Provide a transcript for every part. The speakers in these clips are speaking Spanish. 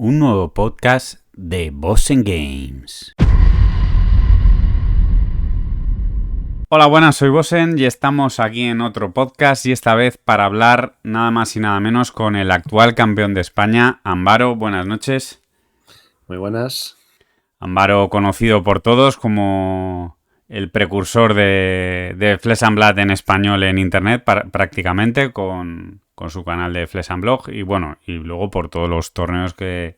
un nuevo podcast de Bossen Games. Hola, buenas, soy Bossen y estamos aquí en otro podcast y esta vez para hablar nada más y nada menos con el actual campeón de España, Ambaro. Buenas noches. Muy buenas. Ambaro, conocido por todos como el precursor de Flesh and Blood en español en internet, prácticamente, con su canal de Flesh and Blog y bueno, y luego por todos los torneos que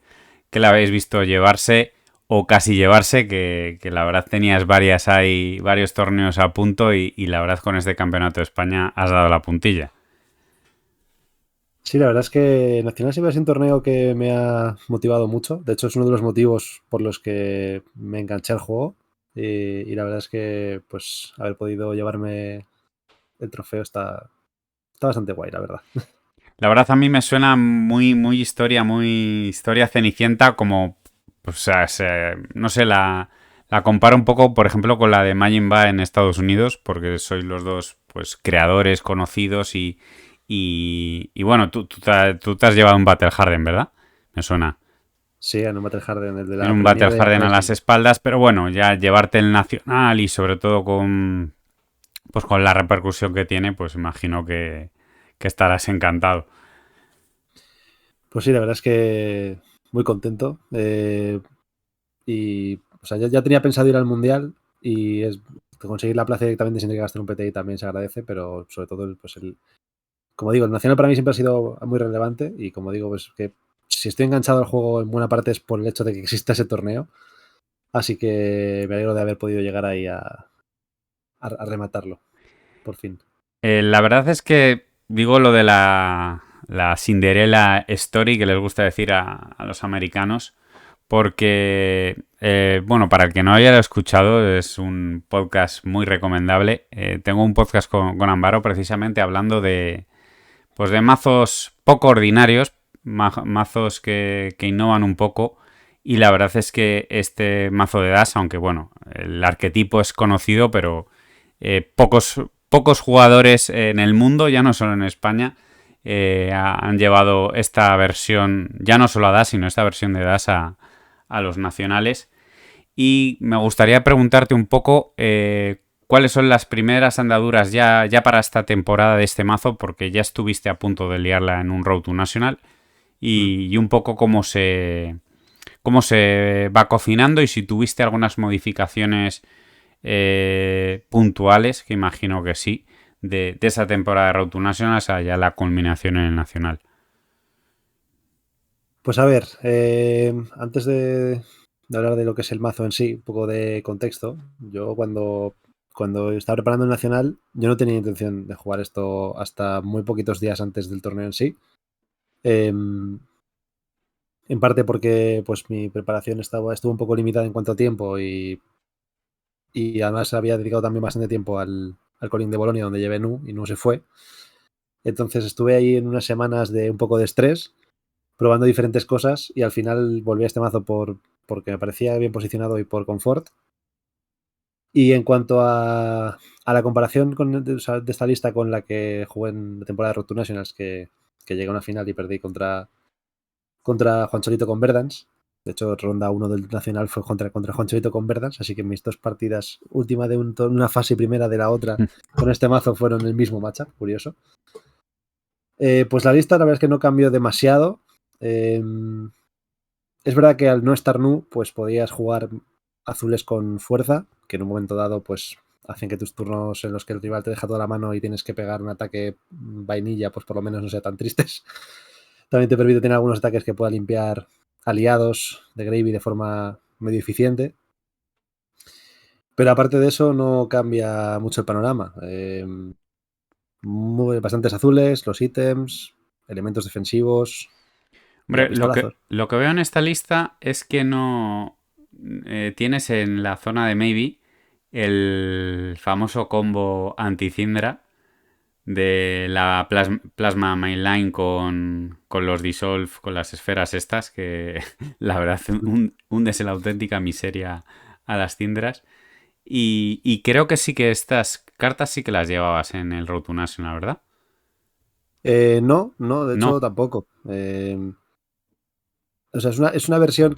le habéis visto llevarse o casi llevarse, que la verdad tenías varios torneos a punto y la verdad con este campeonato de España has dado la puntilla. Sí, la verdad es que Nacional siempre ha sido un torneo que me ha motivado mucho. De hecho, es uno de los motivos por los que me enganché al juego. Y la verdad es que, pues, haber podido llevarme el trofeo está bastante guay, la verdad. La verdad a mí me suena muy historia cenicienta, como, pues, o sea, no sé, la comparo un poco, por ejemplo, con la de Majin Buu en Estados Unidos, porque sois los dos, pues, creadores conocidos y bueno, tú te has llevado un Battle Harden, ¿verdad? Me suena. Sí, a No Battle Harden, el de En la un Premier Battle de Harden a las Rising. espaldas, pero bueno, ya llevarte el nacional y sobre todo pues con la repercusión que tiene, pues imagino que estarás encantado. Pues sí, la verdad es que muy contento. Y, o sea, ya tenía pensado ir al Mundial y conseguir la plaza directamente sin tener que gastar un PTI también se agradece, pero sobre todo, pues como digo, el Nacional para mí siempre ha sido muy relevante y como digo, pues que si estoy enganchado al juego en buena parte es por el hecho de que exista ese torneo. Así que me alegro de haber podido llegar ahí a rematarlo, por fin. La verdad es que digo lo de la Cinderella Story que les gusta decir a los americanos, porque, bueno, para el que no haya escuchado, es un podcast muy recomendable. Tengo un podcast con Ambaro precisamente hablando pues de mazos poco ordinarios, mazos que innovan un poco. Y la verdad es que este mazo de Dash, aunque bueno, el arquetipo es conocido, pero pocos jugadores en el mundo, ya no solo en España, han llevado esta versión, ya no solo a Dash, sino esta versión de Dash a los nacionales. Y me gustaría preguntarte un poco cuáles son las primeras andaduras ya para esta temporada de este mazo, porque ya estuviste a punto de liarla en un Road to National, Mm. y un poco cómo se va cocinando y si tuviste algunas modificaciones puntuales, que imagino que sí, de esa temporada de Road to National a ya la culminación en el Nacional. Pues a ver, antes de hablar de lo que es el mazo en sí, un poco de contexto. Yo cuando estaba preparando el Nacional, yo no tenía intención de jugar esto hasta muy poquitos días antes del torneo en sí. Em, en parte porque pues mi preparación estuvo un poco limitada en cuanto a tiempo y además había dedicado también bastante tiempo al Colin de Bolonia donde llevé Nu y Nu se fue. Entonces estuve ahí en unas semanas de un poco de estrés, probando diferentes cosas y al final volví a este mazo porque me parecía bien posicionado y por confort. Y en cuanto a la comparación o sea, de esta lista con la que jugué en la temporada de Road to Nationals, que llegué a una final y perdí contra Juan Cholito con Verdance. De hecho, ronda 1 del Nacional fue contra Juan Cholito con Verdance, así que mis dos partidas, última de una fase y primera de la otra, con este mazo fueron el mismo matchup, curioso. Pues la lista la verdad es que no cambió demasiado. Es verdad que al no estar Nu, pues podías jugar azules con fuerza, que en un momento dado pues hacen que tus turnos en los que el rival te deja toda la mano y tienes que pegar un ataque vainilla, pues por lo menos no sean tan tristes. También te permite tener algunos ataques que pueda limpiar aliados de Gravy de forma medio eficiente. Pero aparte de eso no cambia mucho el panorama. Bastantes azules, los ítems, elementos defensivos y a Hombre, pistolazos. lo que veo en esta lista es que no tienes en la zona de Maybe el famoso combo anti-Syndra de la Plasma Mainline con los Dissolve, con las esferas estas, que la verdad hundes en la auténtica miseria a las Syndras. Y creo que sí que estas cartas sí que las llevabas en el Road to National, ¿verdad? No, de hecho No. tampoco. O sea, es una versión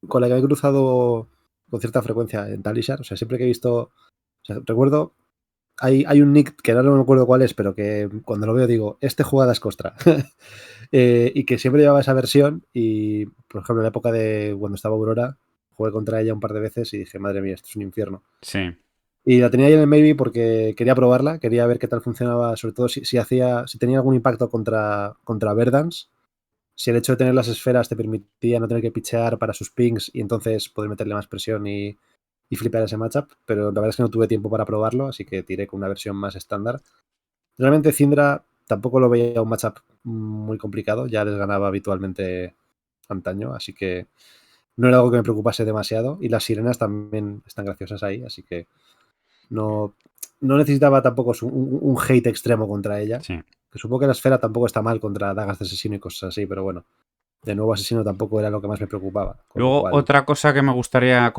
con la que me he cruzado con cierta frecuencia en Talishar. O sea, siempre que he visto. O sea, recuerdo. Hay un nick que ahora no me acuerdo cuál es, pero que cuando lo veo digo, este jugada es Costra. Y que siempre llevaba esa versión. Y, por ejemplo, en la época de cuando estaba Aurora, jugué contra ella un par de veces y dije, madre mía, esto es un infierno. Sí, Y la tenía ahí en el Maybe porque quería probarla, quería ver qué tal funcionaba, sobre todo si tenía algún impacto contra Verdance, si el hecho de tener las esferas te permitía no tener que pichear para sus pings y entonces poder meterle más presión y flipar ese matchup, pero la verdad es que no tuve tiempo para probarlo, así que tiré con una versión más estándar. Realmente Syndra tampoco lo veía un matchup muy complicado, ya les ganaba habitualmente antaño, así que no era algo que me preocupase demasiado, y las sirenas también están graciosas ahí, así que no, no necesitaba tampoco un hate extremo contra ella. sí. Que supongo que la esfera tampoco está mal contra dagas de asesino y cosas así, pero bueno, de nuevo asesino tampoco era lo que más me preocupaba. Con lo Luego, cual, otra cosa que me gustaría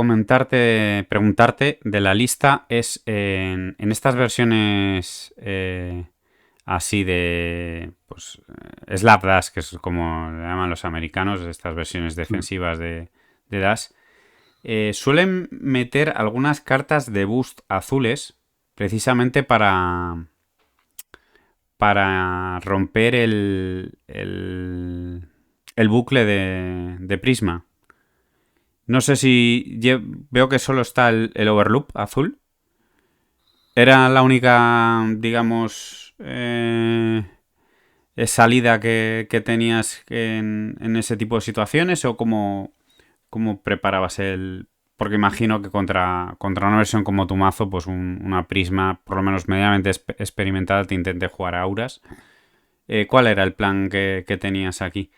preguntarte de la lista es en estas versiones así de pues slapdash, que es como le llaman los americanos, estas versiones defensivas de dash, suelen meter algunas cartas de boost azules precisamente para romper el bucle de Prisma. No sé si veo que solo está el Overloop azul. ¿Era la única, digamos, salida que tenías en ese tipo de situaciones? ¿O cómo preparabas el...? Porque imagino que contra una versión como tu mazo, pues una Prisma, por lo menos medianamente experimentada, te intente jugar a Auras. ¿Cuál era el plan que tenías aquí?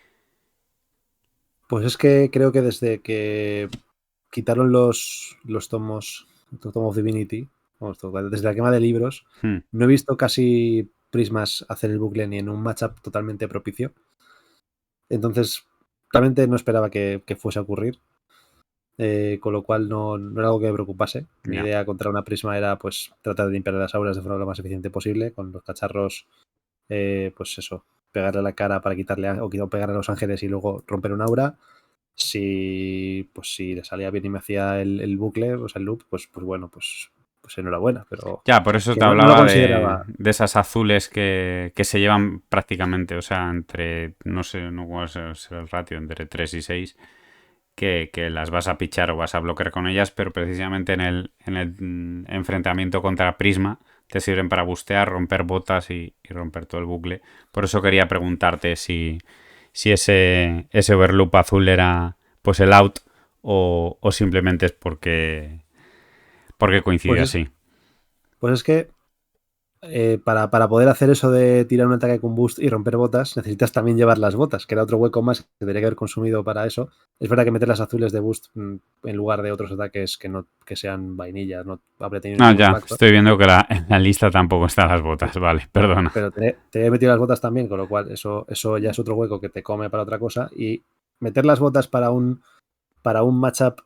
pues es que creo que desde que quitaron los tomos, Tom of Divinity, vamos, desde la quema de libros, Hmm, no he visto casi prismas hacer el bucle ni en un matchup totalmente propicio. Entonces, realmente no esperaba que fuese a ocurrir. Con lo cual no era algo que me preocupase. Mi ya. idea contra una prisma era pues tratar de limpiar las auras de forma lo más eficiente posible, con los cacharros, pues eso, pegarle a la cara para quitarle o pegarle a los ángeles y luego romper un aura. Si le salía bien y me hacía el bucle, o sea, el loop, pues bueno, pues enhorabuena, pero Ya, por eso que te no lo hablaba consideraba. de esas azules que se llevan prácticamente, o sea, entre, no sé, no cuál es el ratio, entre 3 y 6 que las vas a pichar o vas a bloquear con ellas, pero precisamente en el enfrentamiento contra Prisma te sirven para bustear, romper botas y romper todo el bucle. Por eso quería preguntarte si ese overloop azul era pues el out o simplemente es porque Pues coincidió es, así. pues es que para poder hacer eso de tirar un ataque con boost y romper botas, necesitas también llevar las botas, que era otro hueco más que tendría que haber consumido para eso. Es verdad que meter las azules de boost en lugar de otros ataques que sean vainillas no habría tenido No, ningún ya, impacto. estoy viendo que en la lista tampoco están las botas, vale, perdona. Pero te he metido las botas también, con lo cual eso ya es otro hueco que te come para otra cosa. Y meter las botas para un matchup,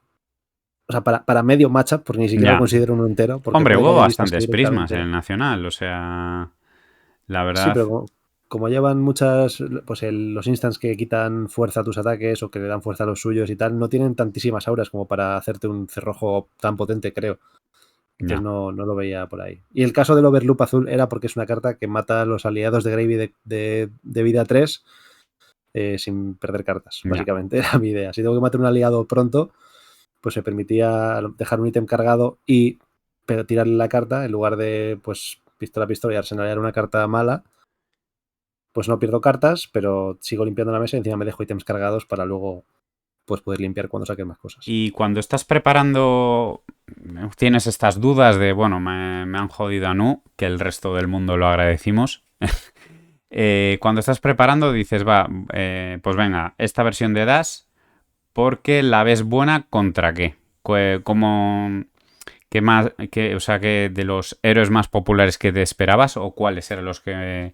o sea, para medio matchup, porque ni siquiera lo Ya. considero uno entero, porque Hombre, puede que hubo haya listas que bastantes prismas en directamente. el Nacional, o sea, la Sí, verdad, pero como llevan muchas, pues los instants que quitan fuerza a tus ataques o que le dan fuerza a los suyos y tal, no tienen tantísimas auras como para hacerte un cerrojo tan potente, creo. Entonces ya, no lo veía por ahí. Y el caso del Overloop azul era porque es una carta que mata a los aliados de Gravy de vida 3 sin perder cartas, ya. básicamente. Era mi idea. Si tengo que matar un aliado pronto, pues me permitía dejar un ítem cargado y tirarle la carta en lugar de, pues, pistola a pistola y arsenalear una carta mala. Pues no pierdo cartas, pero sigo limpiando la mesa y encima me dejo ítems cargados para luego pues poder limpiar cuando saquen más cosas. Y cuando estás preparando, tienes estas dudas de, bueno, me han jodido a Nu, que el resto del mundo lo agradecimos. Cuando estás preparando dices, va, pues venga, esta versión de Dash, porque la ves buena contra qué. ¿Cómo, qué más, o sea, que de los héroes más populares que te esperabas o cuáles eran los que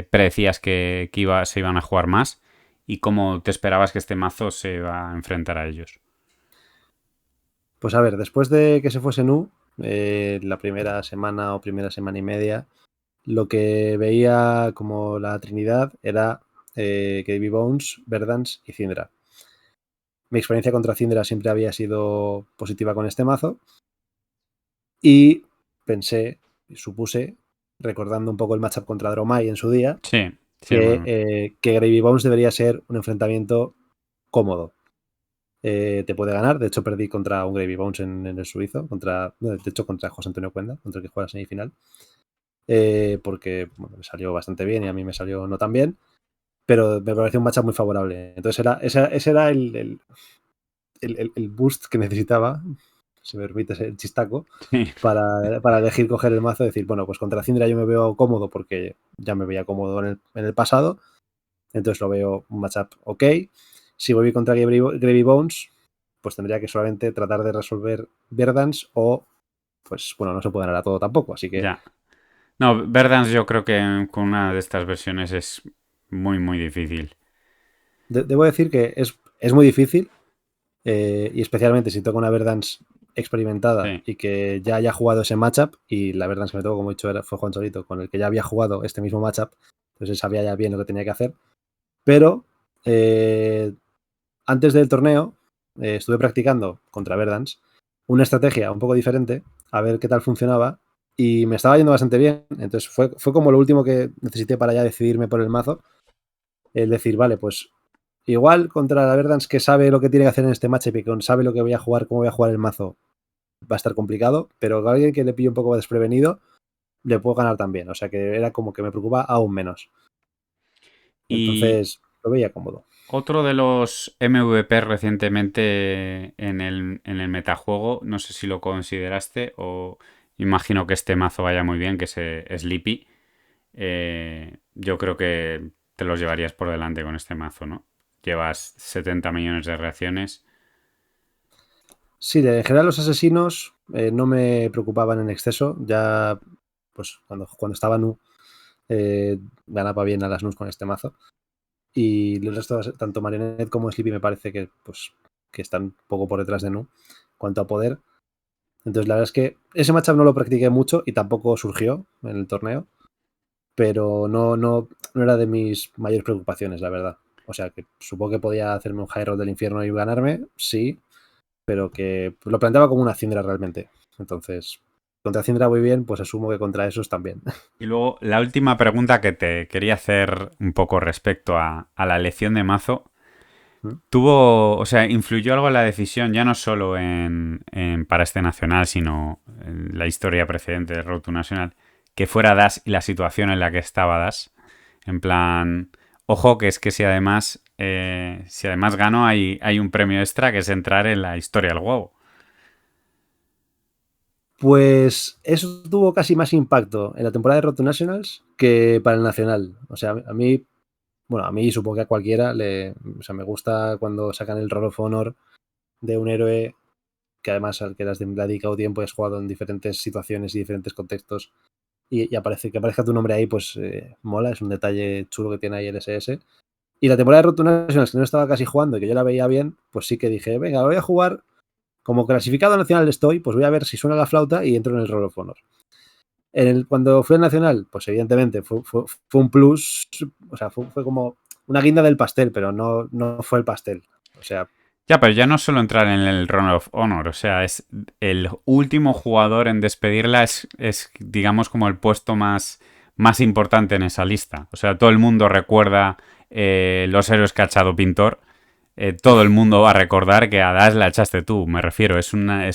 predecías que se iban a jugar más y cómo te esperabas que este mazo se iba a enfrentar a ellos? Pues a ver, después de que se fuese Nu, la primera semana o primera semana y media, lo que veía como la Trinidad era Gravy Bones, Verdance y Syndra. mi experiencia contra Syndra siempre había sido positiva con este mazo. Y pensé, supuse, recordando un poco el matchup contra Dromai en su día, Sí, sí, bueno. que Gravy Bones debería ser un enfrentamiento cómodo. Te puede ganar. De hecho, perdí contra un Gravy Bones en el suizo, de hecho, contra José Antonio Cuenda, contra el que juega la semifinal. Porque bueno, me salió bastante bien y a mí me salió no tan bien. Pero me pareció un matchup muy favorable. Entonces ese era el boost que necesitaba, si me permites el chistaco, Sí. para elegir coger el mazo y decir, bueno, pues contra Syndra yo me veo cómodo porque ya me veía cómodo en el pasado. Entonces lo veo un matchup ok. Si voy contra Gravy Bones, pues tendría que solamente tratar de resolver Verdance o, pues bueno, no se puede ganar a todo tampoco. Así que Ya. No, Verdance yo creo que con una de estas versiones es muy, muy difícil. debo decir que es muy difícil. Y especialmente si toca una Verdance experimentada Sí. y que ya haya jugado ese matchup, y la Verdance que me tocó, como he dicho, fue Juan Solito, con el que ya había jugado este mismo matchup, entonces sabía ya bien lo que tenía que hacer. Pero antes del torneo estuve practicando contra Verdance una estrategia un poco diferente, a ver qué tal funcionaba, y me estaba yendo bastante bien. Entonces fue como lo último que necesité para ya decidirme por el mazo, el decir, vale, pues igual contra la Verdance, que sabe lo que tiene que hacer en este matchup y que sabe lo que voy a jugar, cómo voy a jugar el mazo, va a estar complicado, pero a alguien que le pille un poco desprevenido, le puedo ganar también. O sea que era como que me preocupa aún menos. Y Entonces lo veía cómodo. otro de los MVP recientemente en el metajuego, no sé si lo consideraste o imagino que este mazo vaya muy bien, que es Sleepy. Yo creo que te los llevarías por delante con este mazo, ¿no? Llevas 70 millones de reacciones. Sí, en general los asesinos no me preocupaban en exceso. Ya, pues cuando estaba Nu, ganaba bien a las Nus con este mazo. Y el resto, tanto Marionette como Sleepy, me parece que, pues, que están un poco por detrás de Nu en cuanto a poder. Entonces, la verdad es que ese matchup no lo practiqué mucho y tampoco surgió en el torneo, pero no era de mis mayores preocupaciones, la verdad. O sea, que supongo que podía hacerme un high roll del infierno y ganarme, sí, pero que lo planteaba como una Syndra realmente. Entonces, contra Syndra voy bien, pues asumo que contra esos también. Y luego la última pregunta que te quería hacer un poco respecto a la elección de mazo. O sea, influyó algo en la decisión, ya no solo para este nacional, sino en la historia precedente de Road to Nacional, que fuera Dash y la situación en la que estaba Dash. En plan, ojo, que es que si además gano, hay un premio extra que es entrar en la historia del juego. Pues eso tuvo casi más impacto en la temporada de Road to Nationals que para el Nacional. O sea, a mí, bueno, a mí supongo que a cualquiera o sea, me gusta cuando sacan el Roll of Honor de un héroe que además al que le has dedicado tiempo y has jugado en diferentes situaciones y diferentes contextos y que aparezca tu nombre ahí, pues mola, es un detalle chulo que tiene ahí el SS. Y la temporada de Road to Nationals, que no estaba casi jugando y que yo la veía bien, pues sí que dije, venga, voy a jugar, como clasificado nacional estoy, pues voy a ver si suena la flauta y entro en el Roll of Honor. Cuando fui al nacional, pues evidentemente fue un plus, o sea, fue como una guinda del pastel, pero no fue el pastel. O sea, Ya, pero ya no solo entrar en el Round of Honor, o sea, es el último jugador en despedirla es digamos, como el puesto más importante en esa lista. O sea, todo el mundo recuerda los héroes que ha echado Pintor. Todo el mundo va a recordar que a Dash la echaste tú, me refiero. Es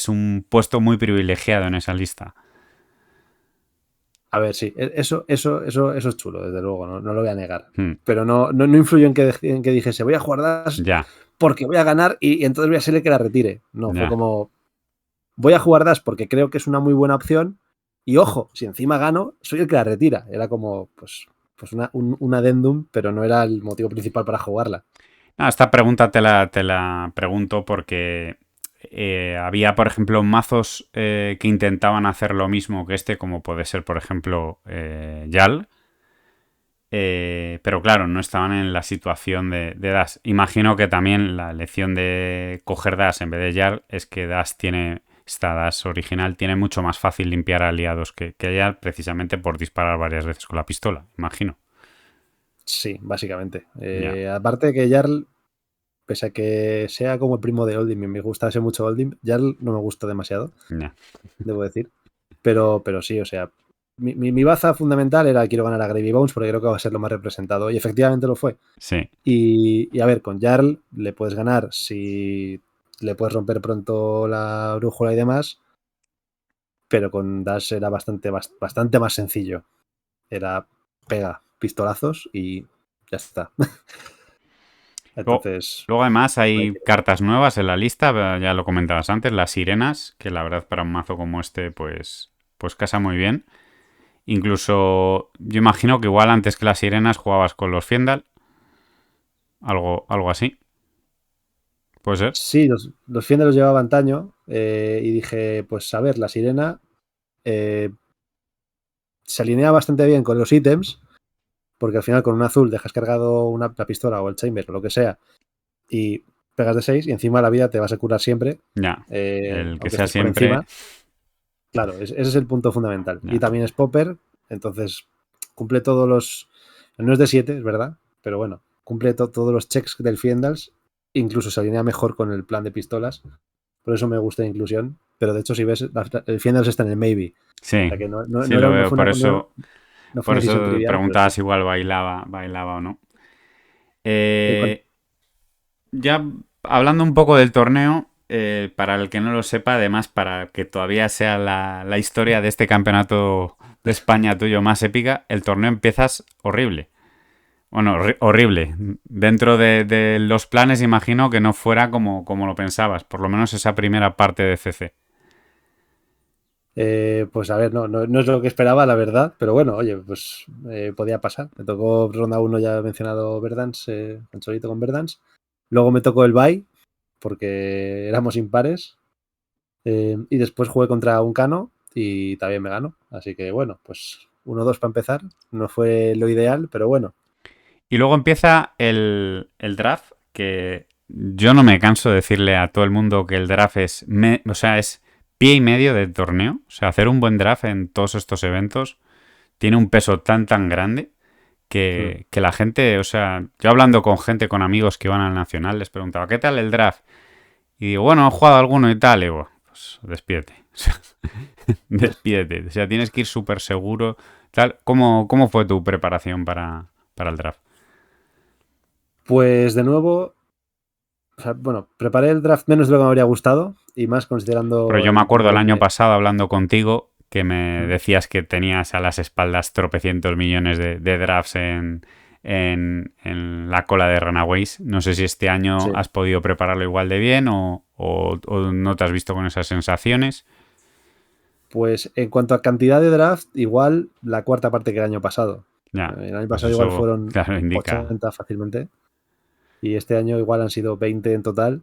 un puesto muy privilegiado en esa lista. a ver, sí, eso es chulo, desde luego, no lo voy a negar. Hmm, Pero no influyó en que dijese, voy a jugar Dash ya, porque voy a ganar y entonces voy a ser el que la retire. No, fue ya. como, voy a jugar Dash porque creo que es una muy buena opción y ojo, si encima gano, soy el que la retira. Era como, pues un addendum, pero no era el motivo principal para jugarla. No, esta pregunta te la pregunto porque había, por ejemplo, mazos que intentaban hacer lo mismo que este, como puede ser, por ejemplo, Yal. Pero claro, no estaban en la situación de Dash. Imagino que también la elección de coger Dash en vez de Yal es que esta Dash original tiene mucho más fácil limpiar aliados que Yal, precisamente por disparar varias veces con la pistola, imagino. Sí, básicamente. Ya. Aparte que Jarl, pese a que sea como el primo de Oldhim, me gustase mucho Oldhim, Jarl no me gusta demasiado, Ya. debo decir. Pero sí, o sea, mi baza fundamental era quiero ganar a Gravy Bones porque creo que va a ser lo más representado. Y efectivamente lo fue. Sí. Y a ver, con Jarl le puedes ganar si le puedes romper pronto la brújula y demás. Pero con Dash era bastante más sencillo. Era pega pistolazos y ya está. Luego, Entonces, luego, además hay cartas nuevas en la lista, ya lo comentabas antes, las sirenas, que la verdad para un mazo como este, pues casa muy bien. Incluso yo imagino que igual antes que las sirenas jugabas con los Fiendal, algo así. ¿Puede ser? sí, los Fiendar los llevaba antaño y dije, pues a ver, la sirena eh, se alinea bastante bien con los ítems, porque al final con un azul dejas cargado la pistola o el chamber o lo que sea y pegas de 6 y encima la vida te vas a curar siempre, Ya. El que aunque sea estés por siempre. encima. Claro, ese es el punto fundamental. Y Ya. también es popper, entonces cumple todos los... No es de 7, es verdad, pero bueno, cumple todos los checks del Fiendals, incluso se alinea mejor con el plan de pistolas. Por eso me gusta la inclusión. Pero de hecho, si ves, el Fiendals está en el maybe. O Sí, sea que sí lo veo. Por eso, no fue por una decisión eso trivial, pero preguntabas sí. si igual bailaba o no. En cuan- Ya hablando un poco del torneo, para el que no lo sepa, además para que todavía sea la historia de este campeonato de España tuyo más épica, el torneo empiezas horrible. Bueno, horrible. Dentro de los planes imagino que no fuera como lo pensabas, por lo menos esa primera parte de CC. pues a ver, no es lo que esperaba, la verdad, pero bueno, oye, pues podía pasar. Me tocó ronda uno ya mencionado Verdance, Ansolito con Verdance. Luego me tocó el bye, porque éramos impares. Y después jugué contra un Cano y también me ganó. Así que bueno, pues 1-2 para empezar. No fue lo ideal, pero bueno. Y luego empieza el draft, que yo no me canso de decirle a todo el mundo que el draft o sea, es pie y medio del torneo. O sea, hacer un buen draft en todos estos eventos tiene un peso tan grande Hmm. que la gente, o sea, yo hablando con gente, con amigos que iban al Nacional, les preguntaba, ¿qué tal el draft? Y digo, bueno, he jugado alguno y tal. Y digo, pues despídete. Despídete. O sea, tienes que ir súper seguro. Tal. ¿Cómo fue tu preparación para el draft? Pues de nuevo, o sea, bueno, preparé el draft menos de lo que me habría gustado y más Pero considerando yo me el acuerdo el nivel año de... pasado hablando contigo que me Hmm. decías que tenías a las espaldas tropecientos millones de drafts en la cola de Runaways. No sé si este año Sí. has podido prepararlo igual de bien o no te has visto con esas sensaciones. Pues en cuanto a cantidad de draft, igual la cuarta parte que el año pasado. Ya, El año pues pasado igual eso, fueron claro, indica. 80 fácilmente y este año igual han sido 20 en total.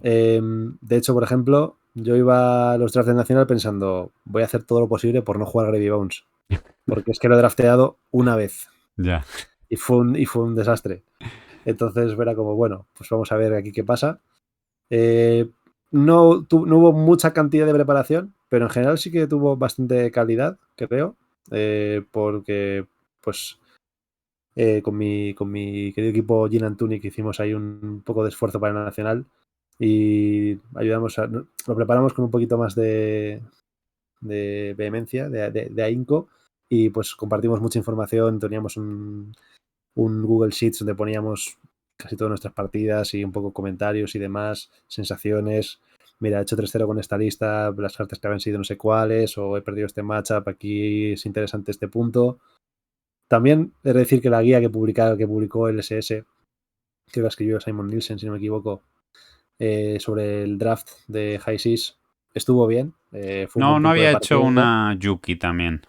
De hecho, por ejemplo, yo iba a los drafts del Nacional pensando, voy a hacer todo lo posible por no jugar Gravy Bones, porque es que lo he drafteado una vez Ya. y fue un desastre. Entonces era como, bueno, pues vamos a ver aquí qué pasa. Eh, no hubo mucha cantidad de preparación, pero en general sí que tuvo bastante calidad, creo, porque pues con mi querido equipo Gin and Tunic hicimos ahí un poco de esfuerzo para el Nacional y ayudamos lo preparamos con un poquito más de vehemencia, de ahínco y pues compartimos mucha información, teníamos un Google Sheets donde poníamos casi todas nuestras partidas y un poco comentarios y demás, sensaciones. Mira, he hecho 3-0 con esta lista, las cartas que habían sido no sé cuáles, o he perdido este matchup, aquí es interesante este punto. También he de decir que la guía que publicó el SS, que la escribió Simon Nielsen, si no me equivoco, sobre el draft de High Seas, estuvo bien. Fue un No, buen no punto de había hecho partida. una Yuki también.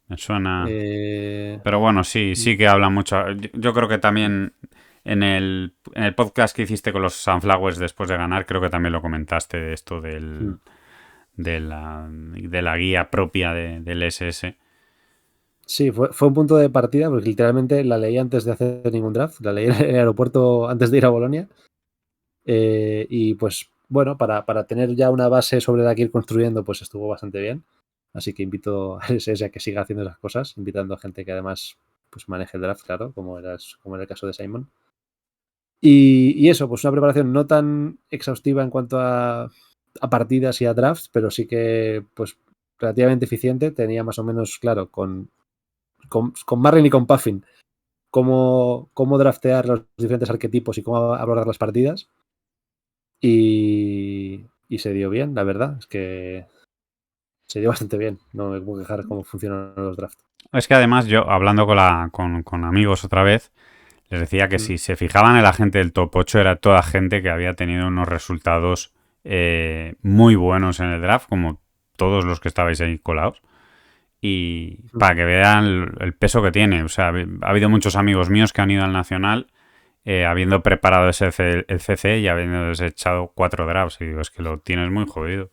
Me suena. Eh, Pero bueno, sí que habla mucho. Yo creo que también en el podcast que hiciste con los Sunflowers después de ganar, creo que también lo comentaste de esto de la guía propia del SS. Sí, fue un punto de partida porque literalmente la leí antes de hacer ningún draft, la leí en el aeropuerto antes de ir a Bolonia y pues bueno, para tener ya una base sobre la que ir construyendo pues estuvo bastante bien, así que invito a SS a que siga haciendo esas cosas, invitando a gente que además pues maneje el draft, claro, como era el caso de Simon. Y eso, pues una preparación no tan exhaustiva en cuanto a partidas y a drafts, pero sí que pues relativamente eficiente. Tenía más o menos claro con Marlin y con Puffin cómo draftear los diferentes arquetipos y cómo abordar las partidas. Y se dio bien, la verdad. Es que se dio bastante bien. No me puedo quejar cómo funcionan los drafts. Es que además yo, hablando con amigos otra vez, les decía que Mm. si se fijaban en la gente del top 8 era toda gente que había tenido unos resultados muy buenos en el draft, como todos los que estabais ahí colados. Y para que vean el peso que tiene. O sea, ha habido muchos amigos míos que han ido al Nacional habiendo preparado el CC y habiendo desechado 4 drafts. Y digo, es que lo tienes muy jodido.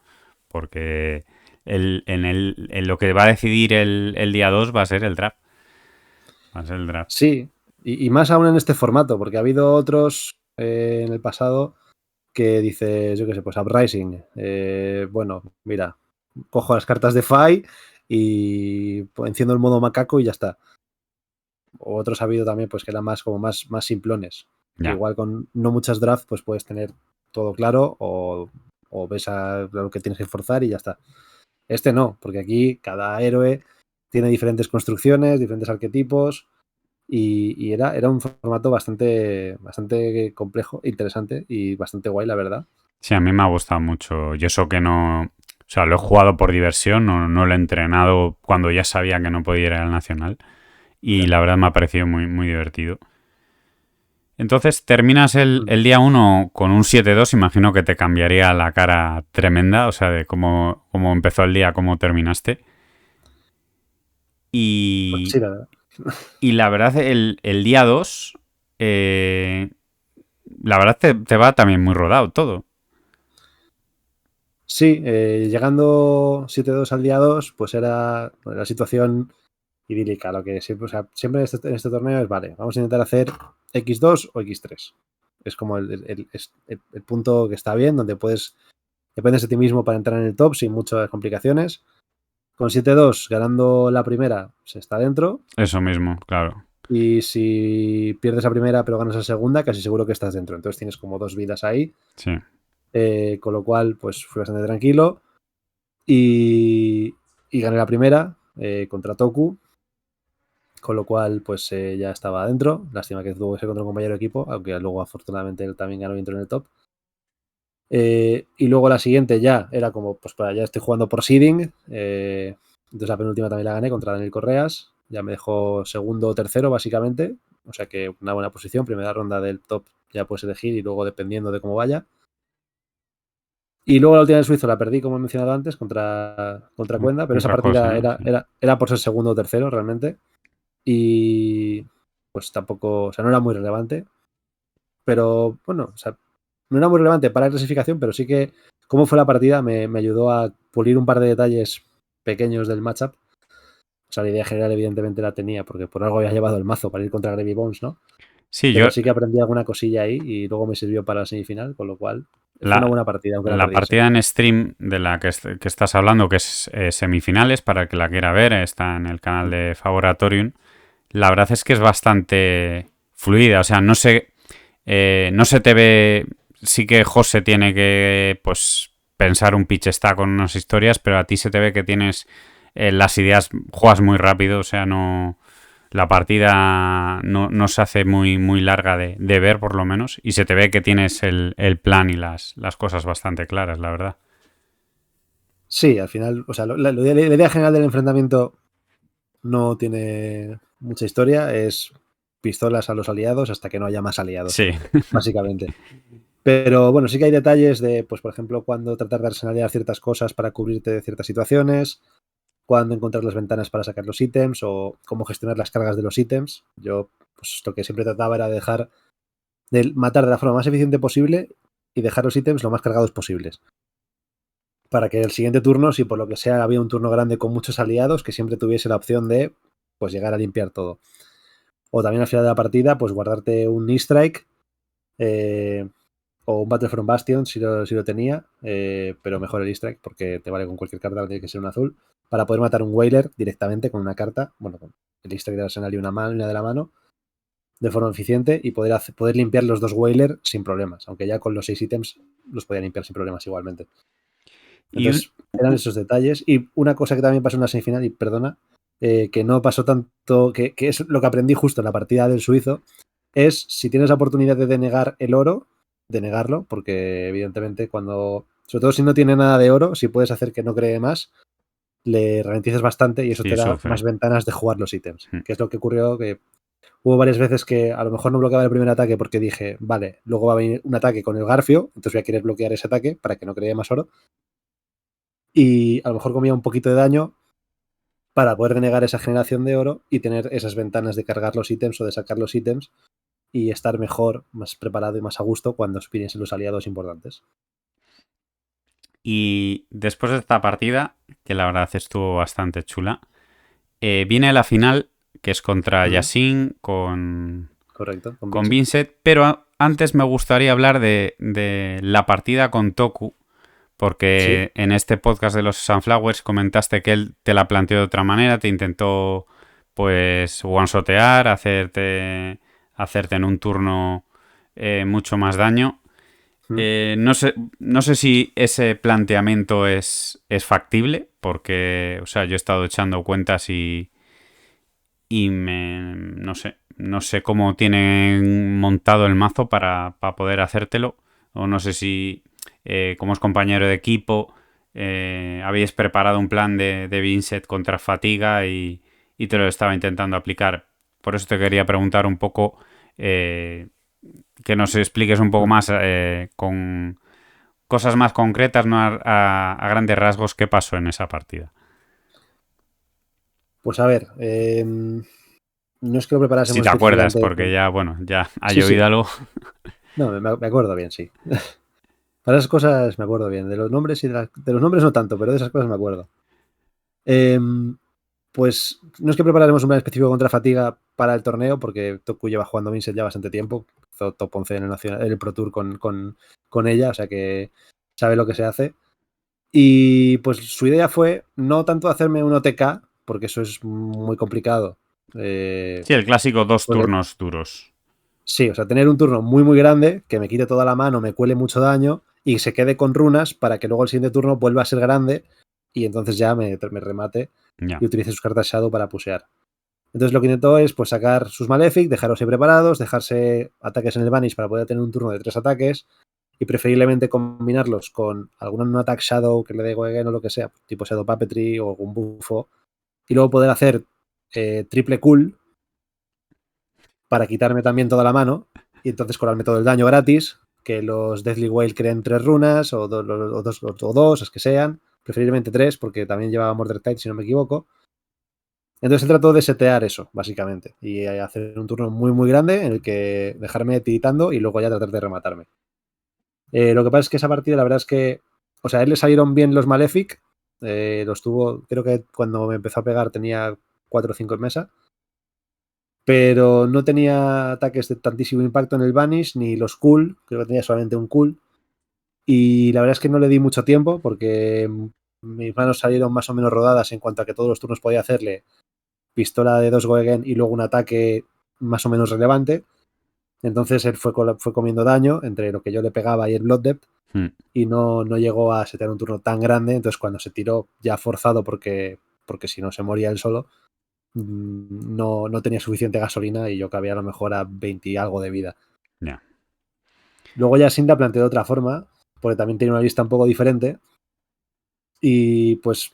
Porque en lo que va a decidir el día 2 va a ser el draft. Va a ser el draft. Sí, y más aún en este formato, porque ha habido otros en el pasado que dices, yo qué sé, pues Uprising. Bueno, mira, cojo las cartas de Fai y pues, enciendo el modo macaco y ya está. O otros ha habido también, pues que eran más como más simplones. Que Ya. igual con no muchas drafts, pues puedes tener todo claro o ves a lo que tienes que forzar y ya está. Este no, porque aquí cada héroe tiene diferentes construcciones, diferentes arquetipos y era un formato bastante complejo, interesante y bastante guay, la verdad. Sí, a mí me ha gustado mucho. Yo eso que no... O sea, lo he jugado por diversión, no lo he entrenado cuando ya sabía que no podía ir al Nacional. Y Ya. la verdad me ha parecido muy, muy divertido. Entonces, terminas Mm. el día 1 con un 7-2, imagino que te cambiaría la cara tremenda, o sea, de cómo empezó el día, cómo terminaste. Pues sí, Y, la verdad. y la verdad, el día 2, la verdad te va también muy rodado todo. Sí, llegando 7-2 al día 2 pues era la situación idílica. Lo que siempre, o sea, siempre en este torneo es, vale, vamos a intentar hacer X2 o X3. Es como el punto que está bien, donde dependes de ti mismo para entrar en el top sin muchas complicaciones. Con 7-2 ganando la primera, se está dentro. Eso mismo, claro. Y si pierdes la primera pero ganas la segunda, casi seguro que estás dentro. Entonces tienes como 2 vidas ahí. Sí. Con lo cual, pues fui bastante tranquilo. Y, y gané la primera contra Toku. Con lo cual, pues ya estaba adentro. Lástima que tuvo que ser contra un compañero de equipo, aunque luego afortunadamente él también ganó y entró en el top. Y luego la siguiente ya era como, pues para ya estoy jugando por seeding. Entonces la penúltima también la gané contra Daniel Correas. Ya me dejó segundo o tercero, básicamente. O sea que una buena posición. Primera ronda del top ya puedes elegir y luego dependiendo de cómo vaya. Y luego la última del suizo la perdí, como he mencionado antes, contra Cuenda, pero esa Contra José, partida ¿no? era, Sí. era, era por ser segundo o tercero realmente. Y pues tampoco, o sea, no era muy relevante. Pero bueno, o sea, no era muy relevante para la clasificación, pero sí que cómo fue la partida me ayudó a pulir un par de detalles pequeños del matchup. O sea, la idea general evidentemente la tenía, porque por algo había llevado el mazo para ir contra Gravy Bones, ¿no? Sí, Pero sí que aprendí alguna cosilla ahí y luego me sirvió para la semifinal, con lo cual fue una la, buena partida, aunque la la perdiese. partida en stream de la que estás hablando, que es semifinales, para el que la quiera ver, está en el canal de Favoratorium. La verdad es que es bastante fluida, o sea, no se te ve. Sí que José tiene que, pues, pensar un pitch stack con unas historias, pero a ti se te ve que tienes las ideas, juegas muy rápido, o sea, no. La partida no se hace muy, muy larga de ver, por lo menos, y se te ve que tienes el plan y las cosas bastante claras, la verdad. Sí, al final, o sea, la idea general del enfrentamiento no tiene mucha historia, es pistolas a los aliados hasta que no haya más aliados, Sí, básicamente. Pero bueno, sí que hay detalles de, pues por ejemplo, cuando tratar de arsenalear ciertas cosas para cubrirte de ciertas situaciones, cuándo encontrar las ventanas para sacar los ítems o cómo gestionar las cargas de los ítems. Yo, pues lo que siempre trataba era de matar de la forma más eficiente posible y dejar los ítems lo más cargados posibles. Para que el siguiente turno, si por lo que sea había un turno grande con muchos aliados, que siempre tuviese la opción de pues llegar a limpiar todo. O también al final de la partida, pues guardarte un knee strike o un Battlefront Bastion si lo tenía, pero mejor el strike porque te vale con cualquier carta, tiene que ser un azul, para poder matar un Whaler directamente con una carta, bueno, con el strike del arsenal y una de la mano, de forma eficiente y poder limpiar los 2 Whaler sin problemas, aunque ya con los 6 ítems los podía limpiar sin problemas igualmente. Y un, Entonces, eran esos detalles. Y una cosa que también pasó en la semifinal, y perdona, que no pasó tanto, que es lo que aprendí justo en la partida del suizo, es si tienes la oportunidad de denegar el oro, denegarlo, porque evidentemente cuando, sobre todo si no tiene nada de oro, si puedes hacer que no cree más, le ralentizas bastante y eso sí, te da sufre. más ventanas de jugar los ítems, que es lo que ocurrió, que hubo varias veces que a lo mejor no bloqueaba el primer ataque porque dije, vale, luego va a venir un ataque con el Garfio, entonces voy a querer bloquear ese ataque para que no cree más oro, y a lo mejor comía un poquito de daño para poder denegar esa generación de oro y tener esas ventanas de cargar los ítems o de sacar los ítems y estar mejor, más preparado y más a gusto cuando viniesen los aliados importantes. Y después de esta partida, que la verdad estuvo bastante chula, viene la final, que es contra Yassin Correcto, con con Vincent. Vincent, pero antes me gustaría hablar de la partida con Toku, Sí. porque en este podcast de los Sunflowers comentaste que él te la planteó de otra manera, te intentó pues one-shotear, hacerte en un turno mucho más daño. No sé si ese planteamiento es factible, porque, o sea, yo he estado echando cuentas no sé cómo tienen montado el mazo para poder hacértelo, o no sé si, como es compañero de equipo, habéis preparado un plan de Vincent contra fatiga y te lo estaba intentando aplicar. Por eso te quería preguntar un poco, que nos expliques un poco más con cosas más concretas, no a grandes rasgos, qué pasó en esa partida. Pues a ver, no es que lo Si preparásemos te acuerdas, específicamente. porque ya, bueno, ya ha Sí, llovido sí. algo. No, me acuerdo bien, sí. Para esas cosas me acuerdo bien. De los nombres y de los nombres no tanto, pero de esas cosas me acuerdo. Pues no es que preparáramos un plan específico contra fatiga para el torneo, porque Toku lleva jugando Vincent ya bastante tiempo. Hizo top 11 en en el Pro Tour con ella, o sea que sabe lo que se hace. Y pues su idea fue no tanto hacerme un OTK, porque eso es muy complicado. Sí, el clásico dos Porque turnos duros. sí, o sea, tener un turno muy muy grande, que me quite toda la mano, me cuele mucho daño y se quede con runas para que luego el siguiente turno vuelva a ser grande y entonces ya me remate Ya. y utilice sus cartas Shadow para pusear. Entonces lo que intentó es pues sacar sus Malefic, dejarlos ahí preparados, dejarse ataques en el Vanish para poder tener un turno de 3 ataques y preferiblemente combinarlos con algún Attack Shadow que le dé Goegen o lo que sea, tipo Shadow Puppetry o algún bufo, y luego poder hacer triple cool para quitarme también toda la mano y entonces colarme todo el daño gratis, que los Deathly Whale creen 3 runas o dos, las que sean, preferiblemente 3 porque también llevaba Murder Tide si no me equivoco. Entonces se trató de setear eso, básicamente, y hacer un turno muy muy grande en el que dejarme tiritando y luego ya tratar de rematarme. Lo que pasa es que esa partida, la verdad es que, o sea, a él le salieron bien los Malefic, los tuvo, creo que cuando me empezó a pegar tenía 4 o 5 en mesa, pero no tenía ataques de tantísimo impacto en el Vanish, ni los cool, creo que tenía solamente un cool, y la verdad es que no le di mucho tiempo porque mis manos salieron más o menos rodadas en cuanto a que todos los turnos podía hacerle pistola de 2 Goegen y luego un ataque más o menos relevante. Entonces él fue comiendo daño entre lo que yo le pegaba y el Blood Depth Mm. y no llegó a setear un turno tan grande. Entonces cuando se tiró ya forzado porque si no se moría él solo, no tenía suficiente gasolina y yo cabía a lo mejor a 20 y algo de vida. Ya. Luego ya Sinda planteó de otra forma, porque también tiene una lista un poco diferente y pues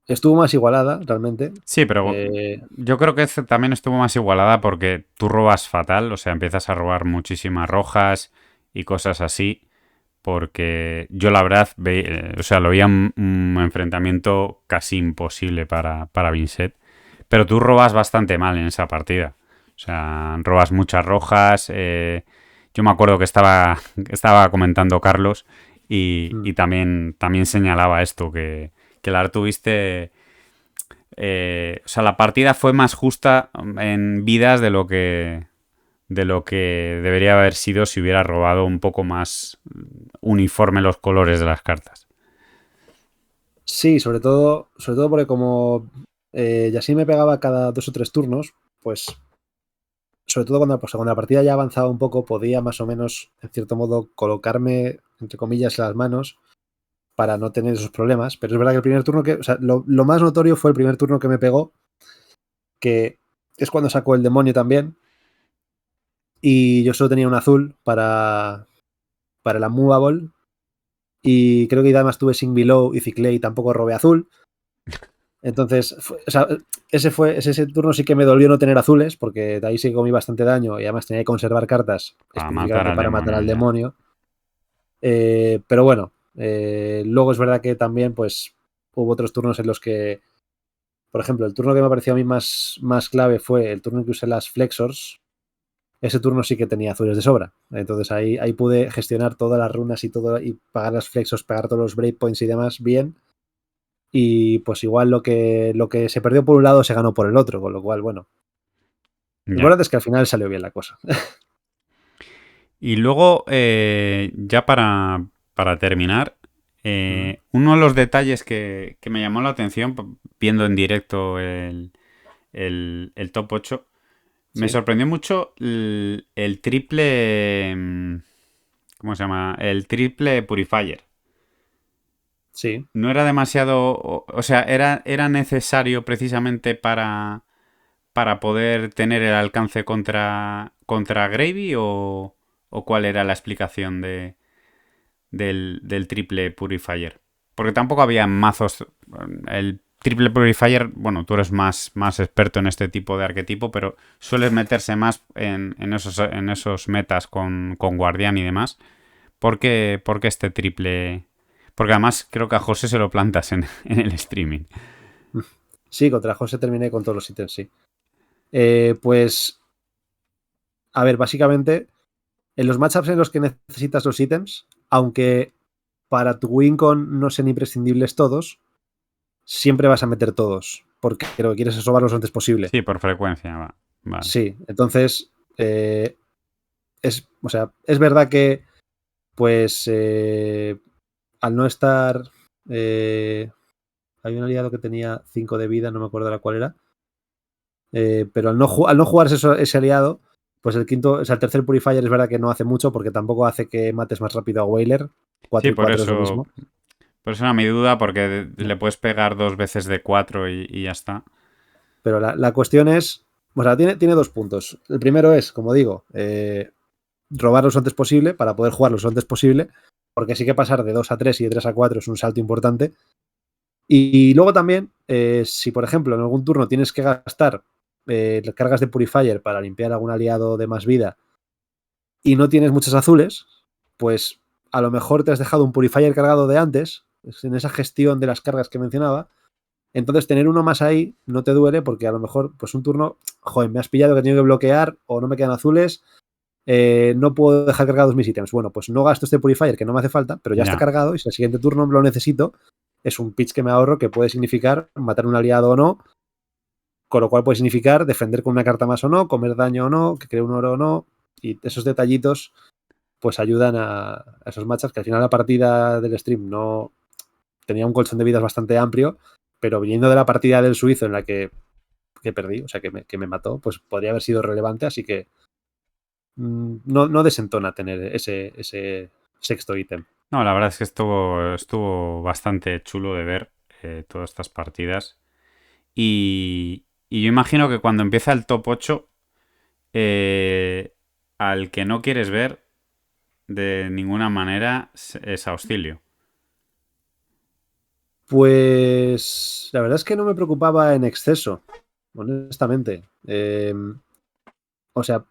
estuvo más igualada realmente. Sí, pero Eh, yo creo que también estuvo más igualada porque tú robas fatal, o sea, empiezas a robar muchísimas rojas y cosas así, porque yo la verdad, o sea, lo veía un enfrentamiento casi imposible para Vincent, pero tú robas bastante mal en esa partida. O sea, robas muchas rojas. Yo me acuerdo que estaba comentando Carlos y también señalaba esto, que la tuviste. O sea, la partida fue más justa en vidas de lo que debería haber sido si hubiera robado un poco más uniforme los colores de las cartas. Sí, sobre todo porque como Yassin me pegaba cada 2 o 3 turnos, pues sobre todo cuando la partida ya avanzaba un poco, podía más o menos, en cierto modo, colocarme, entre comillas, las manos para no tener esos problemas. Pero es verdad que el primer turno o sea, lo más notorio fue el primer turno que me pegó, que es cuando sacó el demonio también. Y yo solo tenía un azul para la Movable. Y creo que además tuve Sing Below y Ciclé y tampoco robé azul. Entonces, o sea, ese turno sí que me dolió no tener azules, porque de ahí sí que comí bastante daño y además tenía que conservar cartas Para matar específicamente al para matar demonio al ya. demonio. Pero bueno, luego es verdad que también pues hubo otros turnos en los que, por ejemplo, el turno que me pareció a mí más clave fue el turno en que usé las Flexors. Ese turno sí que tenía azules de sobra. Entonces ahí pude gestionar todas las runas y todo y pagar las Flexors, pagar todos los breakpoints y demás bien. Y pues igual lo que se perdió por un lado se ganó por el otro, con lo cual, bueno. Lo Ya. importante es que al final salió bien la cosa. Y luego, ya para terminar, Mm, uno de los detalles que me llamó la atención viendo en directo el top 8 me sí, sorprendió mucho el triple... ¿Cómo se llama? El triple Purifier. sí. No era demasiado... O sea, era necesario precisamente para poder tener el alcance contra Gravy o cuál era la explicación del triple Purifier. Porque tampoco había mazos. El triple Purifier, bueno, tú eres más experto en este tipo de arquetipo, pero sueles meterse más en esos metas con Guardián y demás. ¿Por qué este triple? Porque además creo que a José se lo plantas en el streaming. Sí, contra José terminé con todos los ítems, sí. Pues, a ver, básicamente, en los matchups en los que necesitas los ítems, aunque para tu Wincon no sean imprescindibles todos, siempre vas a meter todos, porque lo que quieres es robar lo antes posible. Sí, por frecuencia, va. Vale. Sí, entonces, o sea, es verdad que, pues, al no estar, hay un aliado que tenía 5 de vida, no me acuerdo la cuál era, pero al no jugarse ese aliado, pues el quinto, o sea, el tercer Purifier es verdad que no hace mucho porque tampoco hace que mates más rápido a Whaler. Sí, 4 y 4 es lo mismo. por eso era mi duda, porque No. le puedes pegar dos veces de 4 y ya está. Pero la cuestión es, o sea, tiene dos puntos. El primero es, como digo, robar lo antes posible para poder jugar lo antes posible, porque sí que pasar de 2 a 3 y de 3 a 4 es un salto importante. Y luego también, si por ejemplo en algún turno tienes que gastar cargas de Purifier para limpiar algún aliado de más vida y no tienes muchos azules, pues a lo mejor te has dejado un Purifier cargado de antes, en esa gestión de las cargas que mencionaba. Entonces tener uno más ahí no te duele porque a lo mejor pues un turno, joder, me has pillado que tengo que bloquear o no me quedan azules, no puedo dejar cargados mis ítems. Bueno, pues no gasto este Purifier que no me hace falta, pero ya está Ya, cargado y si el siguiente turno lo necesito, es un pitch que me ahorro que puede significar matar un aliado o no, con lo cual puede significar defender con una carta más o no, comer daño o no, que cree un oro o no, y esos detallitos pues ayudan a esos matchups que al final la partida del stream no tenía un colchón de vidas bastante amplio, pero viniendo de la partida del suizo en la que perdí, o sea, que me mató, pues podría haber sido relevante, así que no desentona tener ese sexto ítem. no, la verdad es que estuvo bastante chulo de ver todas estas partidas. Y yo imagino que cuando empieza el top 8, eh, al que no quieres ver de ninguna manera es Auxilio. Pues la verdad es que no me preocupaba en exceso, honestamente. O sea,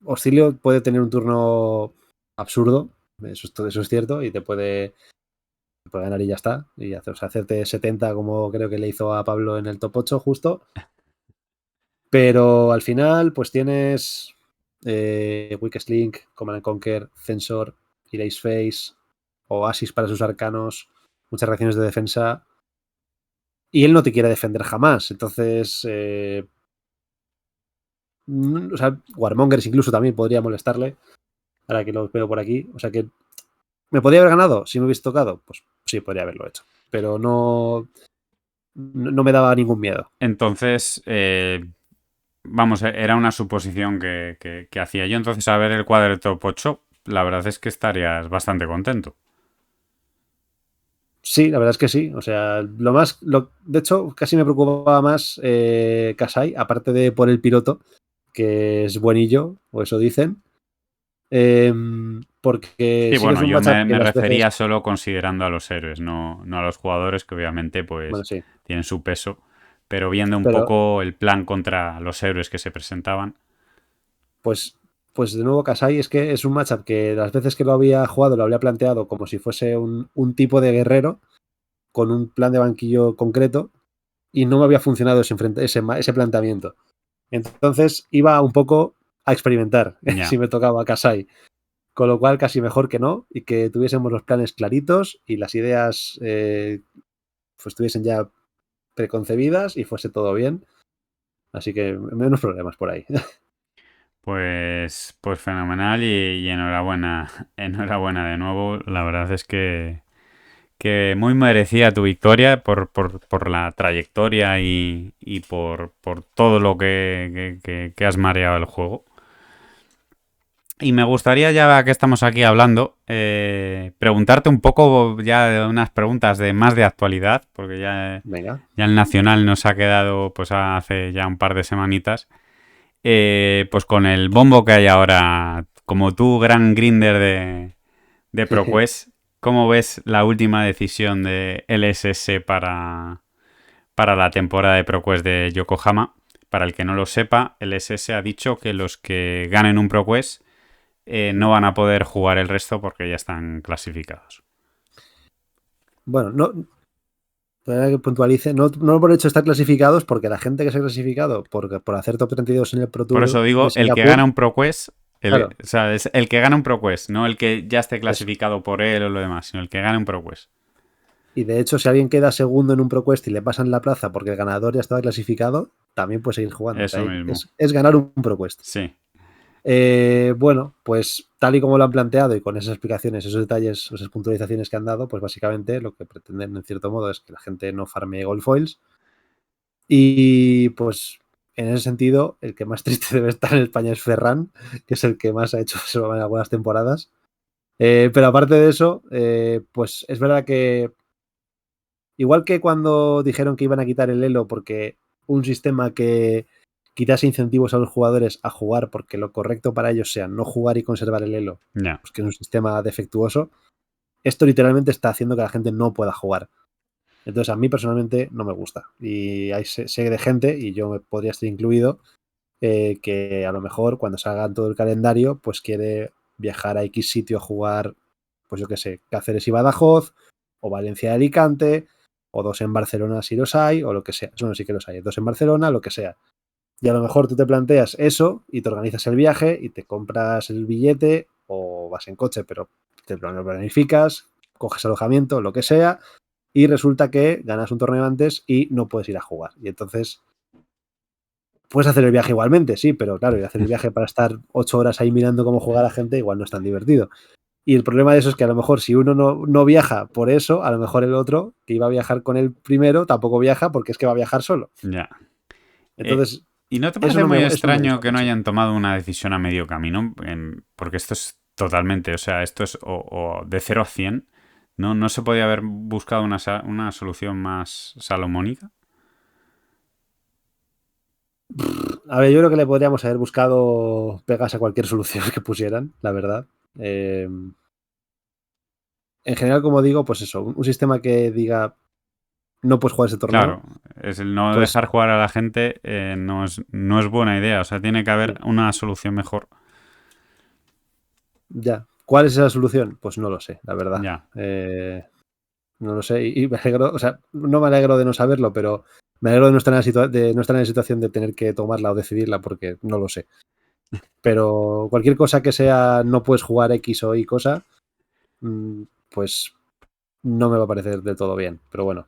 Auxilio puede tener un turno absurdo, eso es cierto, y te puede ganar y ya está. Y o sea, hacerte 70 como creo que le hizo a Pablo en el top 8 justo. Pero al final, pues tienes Weakest Link, Command and Conquer, Censor, Erase Face, Oasis para sus arcanos, muchas reacciones de defensa. Y él no te quiere defender jamás. Entonces, o sea, Warmongers incluso también podría molestarle. Ahora que lo veo por aquí. O sea que, ¿me podría haber ganado si me hubiese tocado? Pues sí, podría haberlo hecho. Pero no me daba ningún miedo. Entonces, vamos, era una suposición que hacía yo. Entonces, a ver el cuadro de top 8, la verdad es que estarías bastante contento. Sí, la verdad es que sí. O sea, de hecho, casi me preocupaba más Kasai, aparte de por el piloto, que es buenillo, o eso dicen. Porque Sí, sí que es bueno, un yo matchup me, que me las veces. refería solo considerando a los héroes, no a los jugadores que obviamente Bueno, pues sí. tienen su peso, pero viendo un Pero, poco el plan contra los héroes que se presentaban. pues, pues de nuevo, Kasai es que es un matchup que las veces que lo había jugado lo había planteado como si fuese un tipo de guerrero con un plan de banquillo concreto y no me había funcionado ese planteamiento. Entonces iba un poco a experimentar Ya, si me tocaba Kasai. Con lo cual, casi mejor que no, y que tuviésemos los planes claritos y las ideas pues estuviesen ya preconcebidas y fuese todo bien. Así que menos problemas por ahí. pues fenomenal y enhorabuena, enhorabuena de nuevo. La verdad es que muy merecida tu victoria por la trayectoria y por todo lo que has mareado el juego. Y me gustaría, ya que estamos aquí hablando, preguntarte un poco ya de unas preguntas de más de actualidad, porque Venga. ya el Nacional nos ha quedado pues hace ya un par de semanitas. Pues con el bombo que hay ahora, como tú, gran grinder de ProQuest, ¿cómo ves la última decisión de LSS para la temporada de ProQuest de Yokohama? Para el que no lo sepa, LSS ha dicho que los que ganen un ProQuest no van a poder jugar el resto porque ya están clasificados. Bueno, no, que puntualice, no por hecho estar clasificados, porque la gente que se ha clasificado por hacer top 32 en el Pro Por Tour eso de digo, el que gana Singapur, un ProQuest, claro, o sea, es el que gana un ProQuest, no el que ya esté eso. clasificado por él o lo demás, sino el que gana un ProQuest. Y de hecho, si alguien queda segundo en un ProQuest y le pasan la plaza porque el ganador ya estaba clasificado, también puede seguir jugando. O sea, Eso mismo. es ganar un ProQuest. Sí, Bueno, pues tal y como lo han planteado y con esas explicaciones, esos detalles, esas puntualizaciones que han dado, pues básicamente lo que pretenden en cierto modo es que la gente no farmee gold foils. Y pues en ese sentido, el que más triste debe estar en España es Ferran, que es el que más ha hecho eso en algunas temporadas. Pero aparte de eso, pues es verdad que igual que cuando dijeron que iban a quitar el Elo porque un sistema que quitase incentivos a los jugadores a jugar porque lo correcto para ellos sea no jugar y conservar el Elo, ya. pues que es un sistema defectuoso, esto literalmente está haciendo que la gente no pueda jugar. Entonces a mí personalmente no me gusta. Y hay sé de gente, y yo me podría estar incluido, que a lo mejor cuando salga todo el calendario, pues quiere viajar a X sitio a jugar, pues yo qué sé, Cáceres y Badajoz, o Valencia y Alicante, o dos en Barcelona si los hay, o lo que sea. Bueno, sí que los hay, dos en Barcelona, lo que sea. Y a lo mejor tú te planteas eso y te organizas el viaje y te compras el billete o vas en coche, pero te lo planificas, coges alojamiento, lo que sea, y resulta que ganas un torneo antes y no puedes ir a jugar. Y entonces puedes hacer el viaje igualmente, sí, pero claro, y hacer el viaje para estar 8 horas ahí mirando cómo juega la gente igual no es tan divertido. Y el problema de eso es que a lo mejor si uno no viaja por eso, a lo mejor el otro que iba a viajar con él primero tampoco viaja porque es que va a viajar solo. Ya. Entonces, ¿Y no te parece muy eso no me extraño gusta que no mucho. hayan tomado una decisión a medio camino? Porque esto es totalmente, o sea, esto es o de 0 a 100. ¿No se podía haber buscado una solución más salomónica? A ver, yo creo que le podríamos haber buscado pegas a cualquier solución que pusieran, la verdad. En general, como digo, pues eso, un sistema que diga no puedes jugar ese torneo, Claro, es el no pues dejar jugar a la gente no es buena idea. O sea, tiene que haber sí, una solución mejor. ya. ¿Cuál es esa solución? Pues no lo sé, la verdad. Ya, No lo sé y me alegro, o sea, no me alegro de no saberlo, pero me alegro de no estar de no estar en la situación de tener que tomarla o decidirla porque no lo sé. Pero cualquier cosa que sea no puedes jugar X o Y cosa, pues no me va a parecer del todo bien. Pero bueno,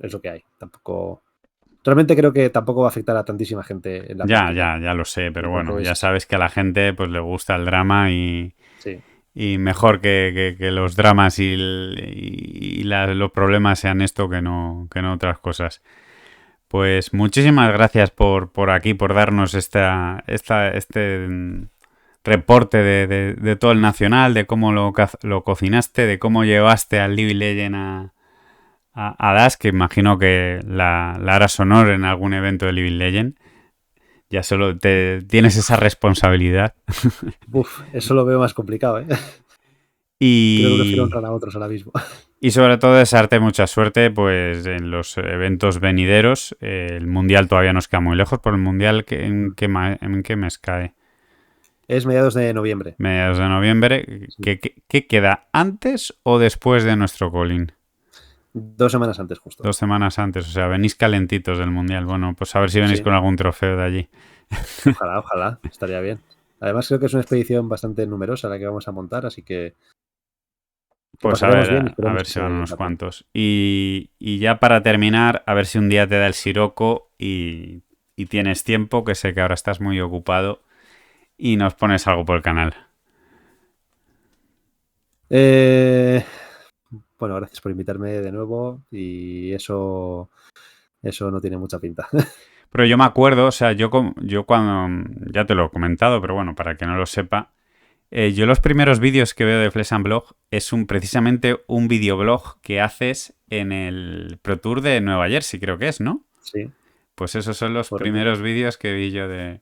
es lo que hay. Tampoco. Realmente creo que tampoco va a afectar a tantísima gente en la práctica. ya lo sé, pero bueno, ya Entonces, sabes que a la gente pues le gusta el drama sí. y mejor que los dramas los problemas sean esto que no otras cosas. Pues muchísimas gracias por aquí, por darnos este reporte de todo el Nacional, de cómo lo cocinaste, de cómo llevaste al League Legend a Das, que imagino que la harás honor en algún evento de League Legend. Ya solo tienes esa responsabilidad. Uf, eso lo veo más complicado, ¿eh? Creo que prefiero Y, honrar a otros ahora mismo. y sobre todo desearte mucha suerte pues en los eventos venideros. El Mundial todavía nos queda muy lejos, por el Mundial ¿en qué mes cae? Es mediados de noviembre. Mediados de noviembre. Sí. ¿Qué queda? ¿Antes o después de nuestro Colin? 2 semanas antes, justo. 2 semanas antes, o sea, venís calentitos del Mundial. Bueno, pues a ver si venís Sí, con algún trofeo de allí. ojalá, ojalá. Estaría bien. Además, creo que es una expedición bastante numerosa la que vamos a montar, así que Pues pasaremos bien y a esperemos ver que si se dé van bien unos también. cuantos. Y ya para terminar, a ver si un día te da el siroco y tienes tiempo, que sé que ahora estás muy ocupado, y nos pones algo por el canal. Eh, bueno, gracias por invitarme de nuevo y eso no tiene mucha pinta. Pero yo me acuerdo, o sea, yo cuando, ya te lo he comentado, pero bueno, para que no lo sepa, yo los primeros vídeos que veo de Flesh and Blog es precisamente un videoblog que haces en el Pro Tour de Nueva Jersey, creo que es, ¿no? Sí, Pues esos son los correcto. primeros vídeos que vi yo de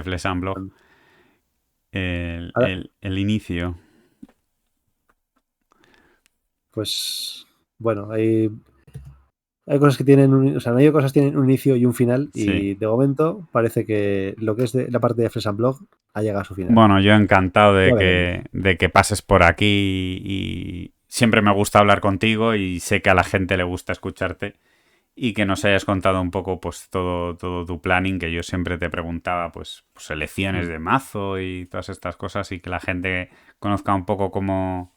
Flesh and Blog, Ahora, el inicio. pues bueno, hay cosas que tienen o sea, hay cosas que tienen un inicio y un final Sí. y de momento parece que lo que es de la parte de Fresh and Blog ha llegado a su final. Bueno, yo encantado Ya veremos. de que pases por aquí y siempre me gusta hablar contigo y sé que a la gente le gusta escucharte y que nos hayas contado un poco pues todo tu planning, que yo siempre te preguntaba pues selecciones Mm. de mazo y todas estas cosas y que la gente conozca un poco cómo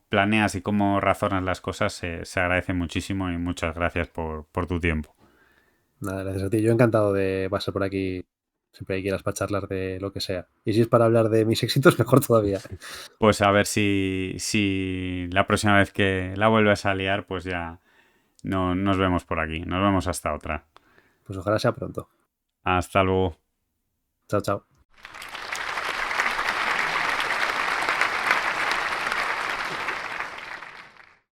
planeas y cómo razonas las cosas se agradece muchísimo y muchas gracias por tu tiempo. Nada, gracias a ti. Yo encantado de pasar por aquí siempre que quieras para charlar de lo que sea. Y si es para hablar de mis éxitos, mejor todavía. Pues a ver si la próxima vez que la vuelves a liar, pues ya no, nos vemos por aquí. Nos vemos hasta otra. Pues ojalá sea pronto. Hasta luego. Chao, chao.